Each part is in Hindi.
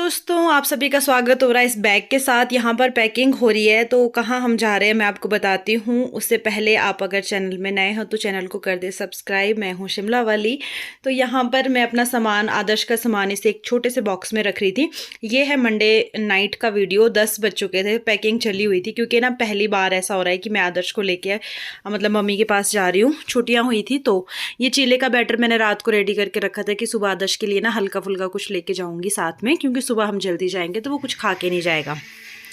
दोस्तों, आप सभी का स्वागत हो रहा है इस बैग के साथ। यहाँ पर पैकिंग हो रही है, तो कहाँ हम जा रहे हैं मैं आपको बताती हूँ। उससे पहले आप अगर चैनल में नए हो तो चैनल को कर दे सब्सक्राइब। मैं हूँ शिमला वाली। तो यहाँ पर मैं अपना सामान, आदर्श का सामान, इसे एक छोटे से बॉक्स में रख रही थी। ये है मंडे नाइट का वीडियो। 10 बज चुके थे, पैकिंग चली हुई थी, क्योंकि ना पहली बार ऐसा हो रहा है कि मैं आदर्श को लेके मतलब मम्मी के पास जा रही हूँ। छुट्टियाँ हुई थी, तो ये चीले का बैटर मैंने रात को रेडी करके रखा था कि सुबह आदर्श के लिए ना हल्का फुल्का कुछ लेके जाऊंगी साथ में, क्योंकि सुबह हम जल्दी जाएंगे तो वो कुछ खा के नहीं जाएगा,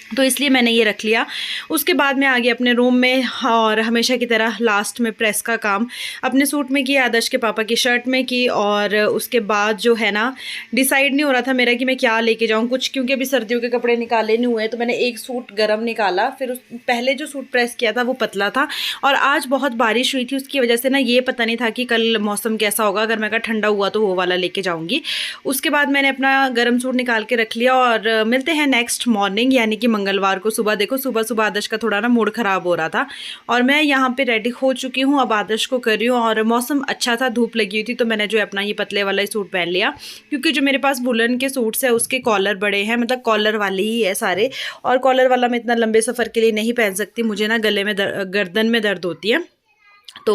तो इसलिए मैंने ये रख लिया। उसके बाद मैं आ गई अपने रूम में, और हमेशा की तरह लास्ट में प्रेस का काम अपने सूट में किया, आदर्श के पापा की शर्ट में की। और उसके बाद जो है ना, डिसाइड नहीं हो रहा था मेरा कि मैं क्या लेके जाऊं कुछ, क्योंकि अभी सर्दियों के कपड़े निकाले नहीं हुए। तो मैंने एक सूट गर्म निकाला, फिर पहले जो सूट प्रेस किया था वो पतला था, और आज बहुत बारिश हुई थी, उसकी वजह से ना ये पता नहीं था कि कल मौसम कैसा होगा। अगर मैं कहा ठंडा हुआ तो वो वाला लेके जाऊँगी। उसके बाद मैंने अपना गर्म सूट निकाल के रख लिया, और मिलते हैं नेक्स्ट मॉर्निंग, यानी कि मंगलवार को सुबह। देखो सुबह सुबह आदर्श का थोड़ा ना मूड ख़राब हो रहा था, और मैं यहाँ पे रेडी हो चुकी हूँ। अब आदर्श को कर रही हूँ, और मौसम अच्छा था, धूप लगी हुई थी, तो मैंने जो है अपना ये पतले वाला ही सूट पहन लिया, क्योंकि जो मेरे पास वुलन के सूट्स है उसके कॉलर बड़े हैं, मतलब कॉलर वाले ही है सारे, और कॉलर वाला मैं इतना लंबे सफ़र के लिए नहीं पहन सकती, मुझे ना गले में गर्दन में दर्द होती है। तो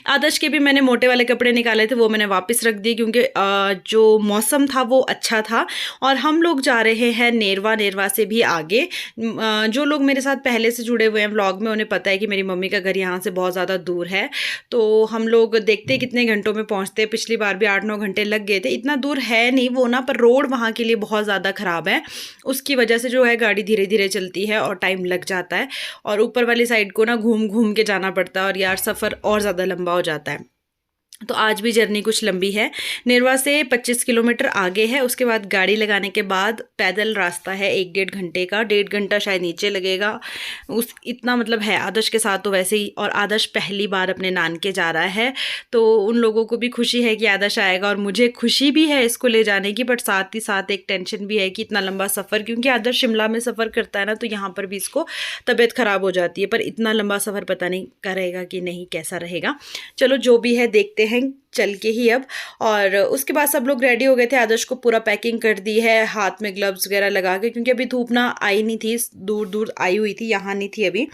आदर्श के भी मैंने मोटे वाले कपड़े निकाले थे, वो मैंने वापस रख दिए, क्योंकि जो मौसम था वो अच्छा था। और हम लोग जा रहे हैं नेरवा, नेरवा से भी आगे। जो लोग मेरे साथ पहले से जुड़े हुए हैं व्लॉग में, उन्हें पता है कि मेरी मम्मी का घर यहाँ से बहुत ज़्यादा दूर है। तो हम लोग देखते हैं कितने घंटों में पहुँचते हैं। पिछली बार भी 8-9 घंटे लग गए थे। इतना दूर है नहीं वो ना, पर रोड वहाँ के लिए बहुत ज़्यादा ख़राब है, उसकी वजह से जो है गाड़ी धीरे धीरे चलती है और टाइम लग जाता है, और ऊपर वाली साइड को ना घूम घूम के जाना पड़ता है, और यार सफ़र और ज़्यादा लंबा हो जाता है। तो आज भी जर्नी कुछ लंबी है। नेरवा से 25 किलोमीटर आगे है। उसके बाद गाड़ी लगाने के बाद पैदल रास्ता है 1-1.5 घंटे का, 1.5 घंटा शायद नीचे लगेगा, उस इतना मतलब है। आदर्श के साथ तो वैसे ही, और आदर्श पहली बार अपने नानके जा रहा है, तो उन लोगों को भी खुशी है कि आदर्श आएगा, और मुझे खुशी भी है इसको ले जाने की, बट साथ ही साथ एक टेंशन भी है कि इतना लंबा सफ़र, क्योंकि आदर्श शिमला में सफ़र करता है ना, तो यहाँ पर भी इसको तबीयत ख़राब हो जाती है। पर इतना लंबा सफ़र पता नहीं करेगा कि नहीं, कैसा रहेगा। चलो जो भी है देखते हैं चल के ही अब। और उसके बाद सब लोग रेडी हो गए थे, आदर्श को पूरा पैकिंग कर दी है, हाथ में ग्लव्स वगैरह लगा के, क्योंकि अभी धूप ना आई नहीं थी, दूर दूर आई हुई थी, यहाँ नहीं थी अभी।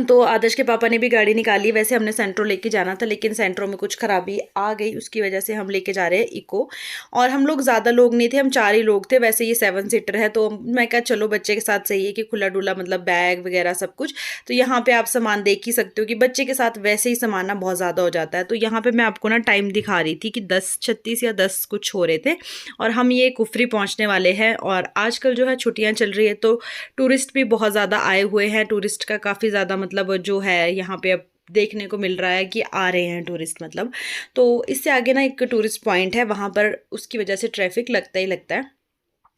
तो आदर्श के पापा ने भी गाड़ी निकाली। वैसे हमने सेंट्रो लेके जाना था, लेकिन सेंट्रो में कुछ खराबी आ गई, उसकी वजह से हम लेके जा रहे हैं इको। और हम लोग ज़्यादा लोग नहीं थे, हम 4 ही लोग थे। वैसे ये 7 सीटर है, तो मैं कहा चलो बच्चे के साथ सही है कि खुला डुला, मतलब बैग वगैरह सब कुछ। तो यहाँ पे आप सामान देख ही सकते हो कि बच्चे के साथ वैसे ही सामान ना बहुत ज़्यादा हो जाता है। तो यहाँ पर मैं आपको ना टाइम दिखा रही थी कि 10:36 या 10 कुछ हो रहे थे, और हम ये कुफरी पहुँचने वाले हैं। और आजकल जो है छुट्टियाँ चल रही है, तो टूरिस्ट भी बहुत ज़्यादा आए हुए हैं। टूरिस्ट का काफ़ी ज़्यादा मतलब जो है यहाँ पे अब देखने को मिल रहा है कि आ रहे हैं टूरिस्ट, मतलब। तो इससे आगे ना एक टूरिस्ट पॉइंट है, वहाँ पर उसकी वजह से ट्रैफिक लगता ही लगता है।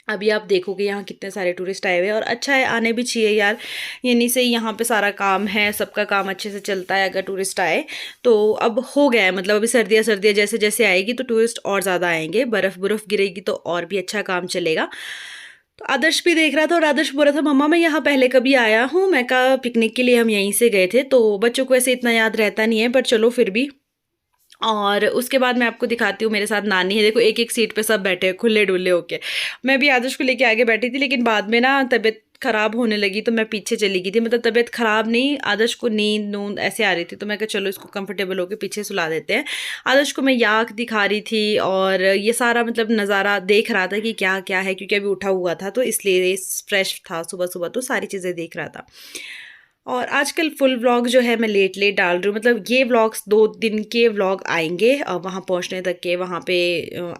अभी आप देखोगे यहाँ कितने सारे टूरिस्ट आए हुए हैं, और अच्छा है, आने भी चाहिए यार। यानी से यहाँ पे सारा काम है, सबका काम अच्छे से चलता है अगर टूरिस्ट आए तो। अब हो गया है, मतलब अभी सर्दियाँ सर्दियाँ जैसे जैसे आएगी तो टूरिस्ट और ज़्यादा आएंगे, बर्फ़ गिरेगी तो और भी अच्छा काम चलेगा। तो आदर्श भी देख रहा था, और आदर्श बोल रहा था मम्मा मैं यहाँ पहले कभी आया हूँ। मैं कहा पिकनिक के लिए हम यहीं से गए थे, तो बच्चों को ऐसे इतना याद रहता नहीं है, पर चलो फिर भी। और उसके बाद मैं आपको दिखाती हूँ, मेरे साथ नानी है। देखो एक एक सीट पे सब बैठे हैं खुले डुले होके। मैं भी आदर्श को लेके आगे बैठी थी, लेकिन बाद में ना तबीयत ख़राब होने लगी, तो मैं पीछे चली गई थी। मतलब तबीयत ख़राब नहीं, आदर्श को नींद ऐसे आ रही थी, तो मैं कहा चलो इसको कंफर्टेबल होकर पीछे सुला देते हैं। आदर्श को मैं याक दिखा रही थी, और ये सारा मतलब नज़ारा देख रहा था कि क्या क्या है, क्योंकि अभी उठा हुआ था, तो इसलिए फ्रेश था सुबह सुबह, तो सारी चीज़ें देख रहा था। और आजकल फुल व्लॉग जो है मैं लेट लेट डाल रही हूँ, मतलब ये व्लॉग्स 2 दिन के व्लॉग आएंगे वहाँ पहुँचने तक के, वहाँ पे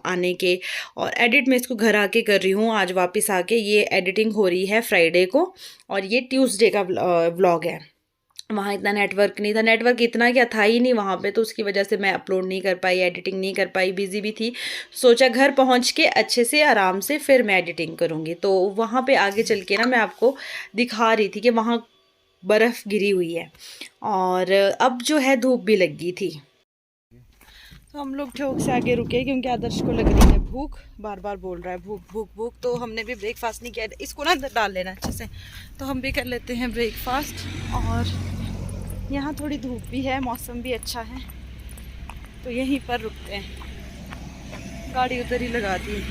आने के। और एडिट मैं इसको घर आके कर रही हूँ, आज वापस आके। ये एडिटिंग हो रही है फ्राइडे को, और ये ट्यूसडे का व्लॉग है। वहाँ इतना नेटवर्क नहीं था, नेटवर्क इतना क्या था ही नहीं वहाँ पे, तो उसकी वजह से मैं अपलोड नहीं कर पाई, एडिटिंग नहीं कर पाई, बिजी भी थी। सोचा घर पहुँच के अच्छे से आराम से फिर मैं एडिटिंग करूँगी। तो वहाँ पे आगे चल के ना मैं आपको दिखा रही थी कि वहाँ बर्फ़ गिरी हुई है, और अब जो है धूप भी लग गई थी। तो हम लोग चौक से आगे रुके, क्योंकि आदर्श को लग रही है भूख, बार बार बोल रहा है भूख भूख भूख। तो हमने भी ब्रेकफास्ट नहीं किया, इसको ना अंदर डाल लेना अच्छे से, तो हम भी कर लेते हैं ब्रेकफास्ट। और यहाँ थोड़ी धूप भी है, मौसम भी अच्छा है, तो यहीं पर रुकते हैं, गाड़ी उधर ही लगा दी।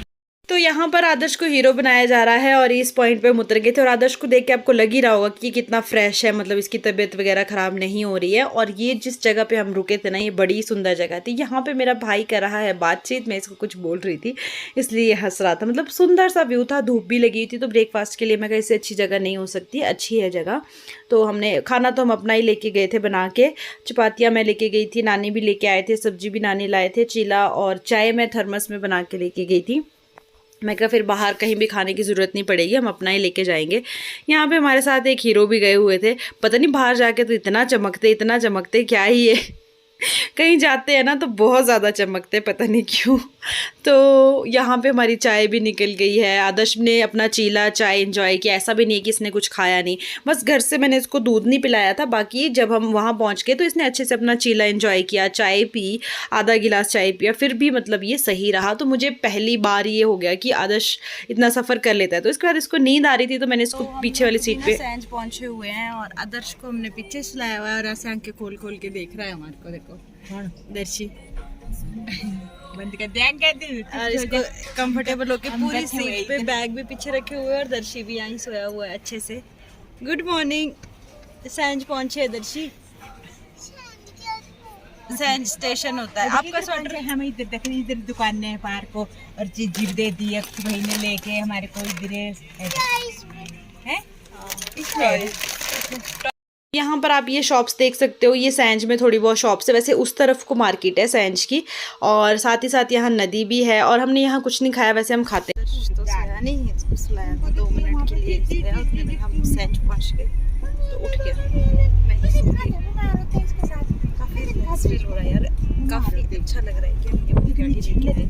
तो यहाँ पर आदर्श को हीरो बनाया जा रहा है और इस पॉइंट पे हम उतर गए थे और आदर्श को देख के आपको लग ही रहा होगा कि कितना फ्रेश है, मतलब इसकी तबीयत वगैरह ख़राब नहीं हो रही है। और ये जिस जगह पे हम रुके थे ना, ये बड़ी सुंदर जगह थी। यहाँ पे मेरा भाई कर रहा है बातचीत, मैं इसको कुछ बोल रही थी इसलिए ये हंस रहा था। मतलब सुंदर सा व्यू था, धूप भी लगी थी, तो ब्रेकफास्ट के लिए मैं कहा इससे अच्छी जगह नहीं हो सकती, अच्छी है जगह। तो हमने खाना तो हम अपना ही लेके गए थे बना के। चपातियाँ मैं लेके गई थी, नानी भी लेके आए थे, सब्जी भी नानी लाए थे, चीला और चाय मैं थर्मस में बना के लेके गई थी। मैं कहा फिर बाहर कहीं भी खाने की ज़रूरत नहीं पड़ेगी, हम अपना ही लेके जाएंगे। यहाँ पे हमारे साथ एक हीरो भी गए हुए थे, पता नहीं बाहर जाके तो इतना चमकते क्या ही है कहीं जाते हैं ना तो बहुत ज़्यादा चमकते, पता नहीं क्यों। तो यहाँ पे हमारी चाय भी निकल गई है। आदर्श ने अपना चीला चाय एंजॉय किया, ऐसा भी नहीं है कि इसने कुछ खाया नहीं, बस घर से मैंने इसको दूध नहीं पिलाया था। बाकी जब हम वहाँ पहुँच गए तो इसने अच्छे से अपना चीला एंजॉय किया, चाय पी, आधा गिलास चाय पिया, फिर भी मतलब ये सही रहा। तो मुझे पहली बार ये हो गया कि आदर्श इतना सफ़र कर लेता है। तो इसके बाद इसको नींद आ रही थी तो मैंने इसको पीछे वाली सीट पे सैंज पहुंचे हुए हैं और आदर्श को हमने पीछे सुलाया हुआ है और ऐसे आंखें खोल खोल के देख रहा है हमारे को। देखो दर्शी बंद कर दे और इसको कंफर्टेबल होके पूरी सीट पे बैग भी पीछे रखे हुए हैं और दर्शी भी यहीं सोया हुआ है अच्छे से। गुड मॉर्निंग, सैंज पहुंचे दर्शी। सैंज स्टेशन होता है आपका स्वेटर। हमें इधर देख रहे, इधर दुकान है पार को और चीज दे दी है भाई ने लेके हमारे को इधर है इसलिए। यहाँ पर आप ये शॉप्स देख सकते हो, ये सैंज में थोड़ी बहुत शॉप्स है, वैसे उस तरफ को मार्केट है सैंज की, और साथ ही साथ यहाँ नदी भी है। और हमने यहाँ कुछ नहीं खाया, वैसे हम खाते तो सोया नहीं है, इसको सुलाया था 2 मिनट के लिए सोया, उतने में हम सैंज पहुंच गए तो उठ गया। मैं ही सो गई। काफ़ी रिलैक्स फील हो रहा है यार, काफ़ी अच्छा लग रहा है कि हम ये अपनी गाड़ी लेके आए।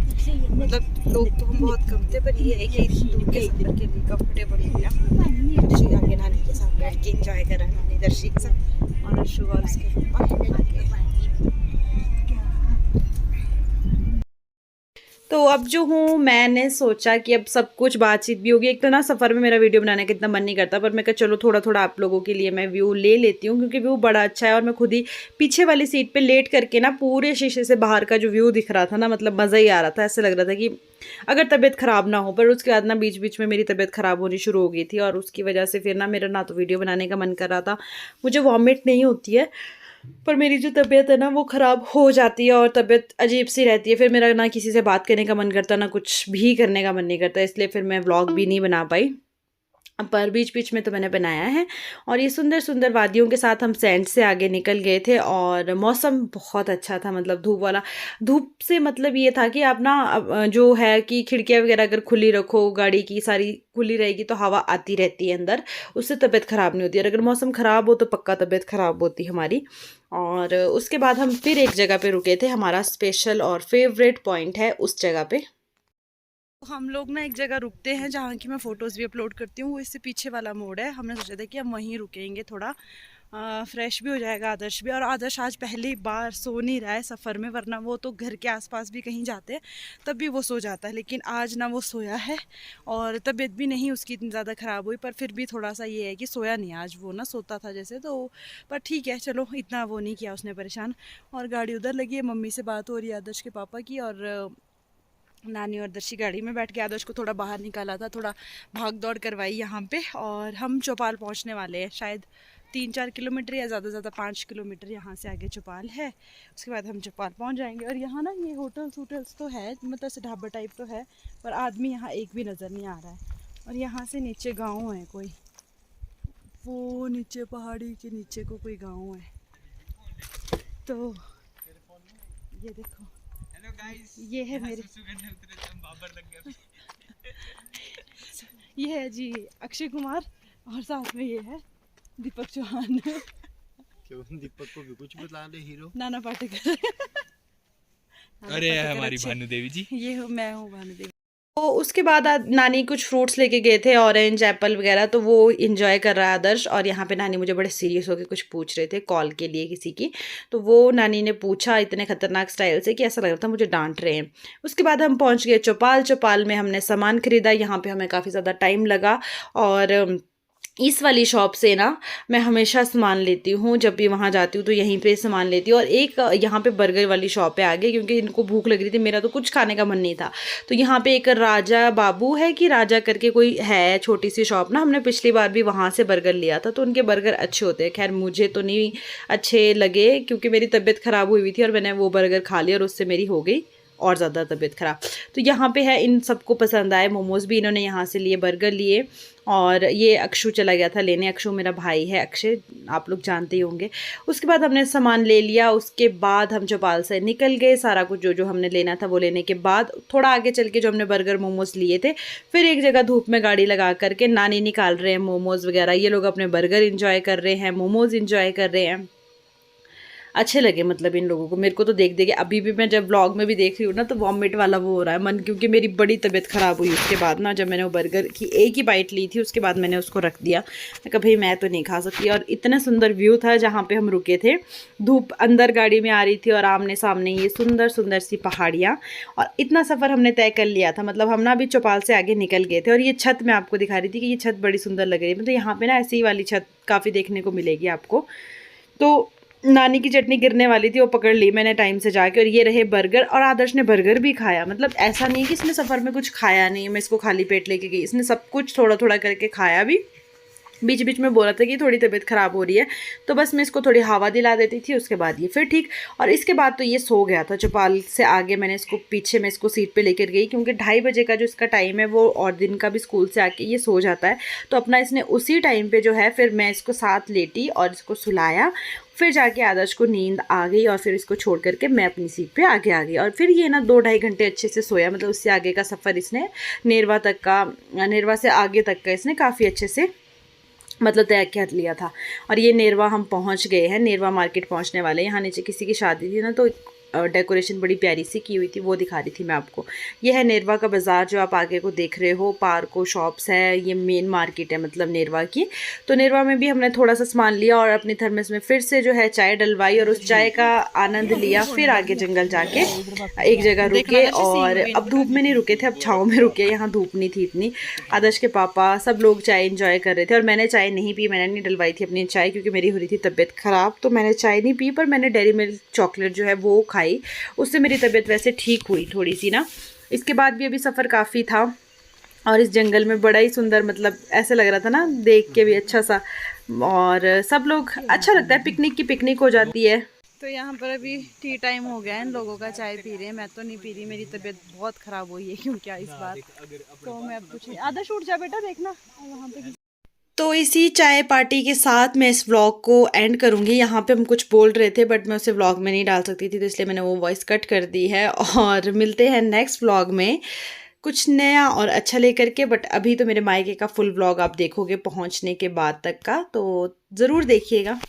मतलब लोग तो हम बहुत कम थे, पर ये है कि दूर के सफर के लिए कंफर्टेबल हो गया। दर्शी आगे नानी के साथ बैठ के इंजॉय कर रहा है, नानी दर्शी के साथ और अर्शु और उसके पापा आगे। तो अब जो हूँ मैंने सोचा कि अब सब कुछ बातचीत भी होगी। एक तो ना सफ़र में मेरा वीडियो बनाने का इतना मन नहीं करता, पर मैं कहा चलो थोड़ा थोड़ा आप लोगों के लिए मैं व्यू ले लेती हूँ, क्योंकि व्यू बड़ा अच्छा है। और मैं खुद ही पीछे वाली सीट पे लेट करके ना पूरे शीशे से बाहर का जो व्यू दिख रहा था ना, मतलब मज़ा ही आ रहा था। ऐसे लग रहा था कि अगर तबीयत ख़राब ना हो। पर उसके बाद ना बीच बीच में मेरी तबीयत ख़राब होनी शुरू हो गई थी और उसकी वजह से फिर ना मेरा ना तो वीडियो बनाने का मन कर रहा था। मुझे वॉमिट नहीं होती है, पर मेरी जो तबीयत है ना वो ख़राब हो जाती है और तबीयत अजीब सी रहती है। फिर मेरा ना किसी से बात करने का मन करता, ना कुछ भी करने का मन नहीं करता, इसलिए फिर मैं व्लॉग भी नहीं बना पाई। पर बीच बीच में तो मैंने बनाया है। और ये सुंदर सुंदर वादियों के साथ हम सैंड से आगे निकल गए थे और मौसम बहुत अच्छा था, मतलब धूप वाला। धूप से मतलब ये था कि आप ना जो है कि खिड़कियाँ वगैरह अगर खुली रखो, गाड़ी की सारी खुली रहेगी तो हवा आती रहती है अंदर, उससे तबीयत ख़राब नहीं होती है। और अगर मौसम ख़राब हो तो पक्का तबीयत ख़राब होती है हमारी। और उसके बाद हम फिर एक जगह पे रुके थे, हमारा स्पेशल और फेवरेट पॉइंट है उस जगह पे। हम लोग ना एक जगह रुकते हैं जहाँ की मैं फ़ोटोज़ भी अपलोड करती हूँ, वो इससे पीछे वाला मोड़ है। हमने सोचा था कि हम वहीं रुकेंगे, थोड़ा फ्रेश भी हो जाएगा आदर्श भी। और आदर्श आज पहली बार सो नहीं रहा है सफ़र में, वरना वो तो घर के आसपास भी कहीं जाते हैं तब भी वो सो जाता है, लेकिन आज ना वो सोया है। और तबीयत भी नहीं उसकी इतनी ज़्यादा ख़राब हुई, पर फिर भी थोड़ा सा ये है कि सोया नहीं आज वो, ना सोता था जैसे। तो पर ठीक है, चलो इतना वो नहीं किया उसने परेशान। और गाड़ी उधर लगी है, मम्मी से बात हो रही है आदर्श के पापा की, और नानी और दर्शी गाड़ी में बैठ के आदर्श को थोड़ा बाहर निकाला था, थोड़ा भाग दौड़ करवाई यहाँ पे। और हम चौपाल पहुँचने वाले हैं, शायद 3-4 किलोमीटर या ज़्यादा ज़्यादा 5 किलोमीटर यहाँ से आगे चौपाल है। उसके बाद हम चौपाल पहुँच जाएंगे। और यहाँ ना ये होटल्स तो है, मतलब से ढाबा टाइप तो है, पर आदमी यहाँ एक भी नज़र नहीं आ रहा है। और यहाँ से नीचे गाँव है कोई, वो नीचे पहाड़ी के नीचे को कोई गाँव है। तो ये देखो, ये है मेरे ये है जी अक्षय कुमार, और साथ में ये है दीपक चौहान। क्यों दीपक को भी कुछ बता दे, हीरो नाना पाटेकर। अरे हमारी भानु देवी जी, ये मैं हूँ भानु देवी। तो उसके बाद नानी कुछ फ्रूट्स लेके गए थे, ऑरेंज एप्पल वगैरह, तो वो इंजॉय कर रहा है आदर्श। और यहाँ पे नानी मुझे बड़े सीरियस होकर कुछ पूछ रहे थे कॉल के लिए किसी की, तो वो नानी ने पूछा इतने खतरनाक स्टाइल से कि ऐसा लग रहा था मुझे डांट रहे हैं। उसके बाद हम पहुँच गए चौपाल। चौपाल में हमने सामान खरीदा, यहाँ पे हमें काफ़ी ज़्यादा टाइम लगा। और इस वाली शॉप से ना मैं हमेशा सामान लेती हूँ, जब भी वहाँ जाती हूँ तो यहीं पे सामान लेती हूँ। और एक यहाँ पे बर्गर वाली शॉप है आगे, क्योंकि इनको भूख लग रही थी, मेरा तो कुछ खाने का मन नहीं था। तो यहाँ पे एक राजा बाबू है कि राजा करके कोई है, छोटी सी शॉप ना, हमने पिछली बार भी वहाँ से बर्गर लिया था, तो उनके बर्गर अच्छे होते हैं। खैर मुझे तो नहीं अच्छे लगे क्योंकि मेरी तबीयत ख़राब हुई थी और मैंने वो बर्गर खा लिया और उससे मेरी हो गई और ज़्यादा तबीयत ख़राब। तो यहाँ पे है, इन सबको पसंद आए। मोमोज़ भी इन्होंने यहाँ से लिए, बर्गर लिए, और ये अक्षु चला गया था लेने। अक्षु मेरा भाई है, अक्षय, आप लोग जानते ही होंगे। उसके बाद हमने सामान ले लिया। उसके बाद हम चौपाल से निकल गए, सारा कुछ जो जो हमने लेना था वो लेने के बाद थोड़ा आगे चल के जो हमने बर्गर मोमोज़ लिए थे, फिर एक जगह धूप में गाड़ी लगा करके नानी निकाल रहे हैं मोमोज़ वगैरह। ये लोग अपने बर्गर इंजॉय कर रहे हैं, मोमोज़ इंजॉय कर रहे हैं। अच्छे लगे मतलब इन लोगों को। मेरे को तो देख देख अभी भी, मैं जब व्लॉग में भी देख रही हूँ ना, तो वॉमिट वाला वो हो रहा है मन, क्योंकि मेरी बड़ी तबीयत ख़राब हुई उसके बाद ना। जब मैंने वो बर्गर की एक ही बाइट ली थी, उसके बाद मैंने उसको रख दिया। मैं कहा भाई मैं तो नहीं खा सकती। और इतना सुंदर व्यू था जहाँ पे हम रुके थे, धूप अंदर गाड़ी में आ रही थी और आमने सामने ये सुंदर सुंदर सी पहाड़ियाँ। और इतना सफ़र हमने तय कर लिया था, मतलब हम ना अभी चौपाल से आगे निकल गए थे। और ये छत मैं आपको दिखा रही थी कि ये छत बड़ी सुंदर लग रही है, मतलब यहाँ पर ना ऐसी वाली छत काफ़ी देखने को मिलेगी आपको। तो नानी की चटनी गिरने वाली थी, वो पकड़ ली मैंने टाइम से जाके। और ये रहे बर्गर, और आदर्श ने बर्गर भी खाया। मतलब ऐसा नहीं कि इसने सफ़र में कुछ खाया नहीं, मैं इसको खाली पेट लेके गई, इसने सब कुछ थोड़ा थोड़ा करके खाया भी। बीच बीच में बोला था कि थोड़ी तबीयत ख़राब हो रही है, तो बस मैं इसको थोड़ी हवा दिला देती थी, उसके बाद ये फिर ठीक। और इसके बाद तो ये सो गया था। चौपाल से आगे मैंने इसको पीछे में इसको सीट पे लेकर गई, क्योंकि 2:30 बजे का जो इसका टाइम है वो, और दिन का भी स्कूल से आके ये सो जाता है। तो अपना इसने उसी टाइम पे जो है, फिर मैं इसको साथ लेटी और इसको सुलाया। फिर जाके आदर्श को नींद आ गई और फिर इसको छोड़ करके मैं अपनी सीट पे आगे आ गई। और फिर ये ना 2-2.5 घंटे अच्छे से सोया, मतलब उससे आगे का सफ़र इसने नेरवा तक का, नेरवा से आगे तक का इसने काफ़ी अच्छे से मतलब तय कर लिया था। और ये नेरवा हम पहुंच गए हैं, नेरवा मार्केट पहुंचने वाले। यहाँ नीचे किसी की शादी थी ना, तो डेकोरेशन बड़ी प्यारी सी की हुई थी, वो दिखा रही थी मैं आपको। ये है नेरवा का बाज़ार जो आप आगे को देख रहे हो, पार्क हो, शॉप्स है, ये मेन मार्केट है मतलब नेरवा की। तो नेरवा में भी हमने थोड़ा सा सामान लिया और अपनी थर्मस में फिर से जो है चाय डलवाई और उस चाय का आनंद लिया। फिर आगे जंगल जाके एक जगह रुके, और अब धूप में नहीं रुके थे, अब छाँव में रुके। यहाँ धूप नहीं थी इतनी। आदर्श के पापा सब लोग चाय इंजॉय कर रहे थे, और मैंने चाय नहीं पी, मैंने नहीं डलवाई थी अपनी चाय, क्योंकि मेरी हो रही थी तबीयत ख़राब, तो मैंने चाय नहीं पी। पर मैंने डेयरी मिल्क चॉकलेट जो है वो खाई, उससे मेरी तबीयत वैसे ठीक हुई थोड़ी सी ना। इसके बाद भी अभी सफ़र काफ़ी था, और इस जंगल में बड़ा ही सुंदर, मतलब ऐसे लग रहा था ना देख के भी अच्छा सा। और सब लोग, अच्छा लगता है, पिकनिक की पिकनिक हो जाती है। तो यहाँ पर अभी टी टाइम हो गया है, इन लोगों का चाय पी रहे हैं, मैं तो नहीं पी रही, मेरी तबीयत बहुत ख़राब हुई है क्योंकि इस बार। तो मैं अब कुछ नहीं, आदर्श उठ जा बेटा, देखना वहाँ पे। तो इसी चाय पार्टी के साथ मैं इस व्लॉग को एंड करूँगी। यहाँ पे हम कुछ बोल रहे थे बट मैं उसे व्लॉग में नहीं डाल सकती थी, तो इसलिए मैंने वो वॉइस कट कर दी है। और मिलते हैं नेक्स्ट व्लॉग में कुछ नया और अच्छा लेकर के। बट अभी तो मेरे मायके का फुल व्लॉग आप देखोगे पहुँचने के बाद तक का, तो ज़रूर देखिएगा।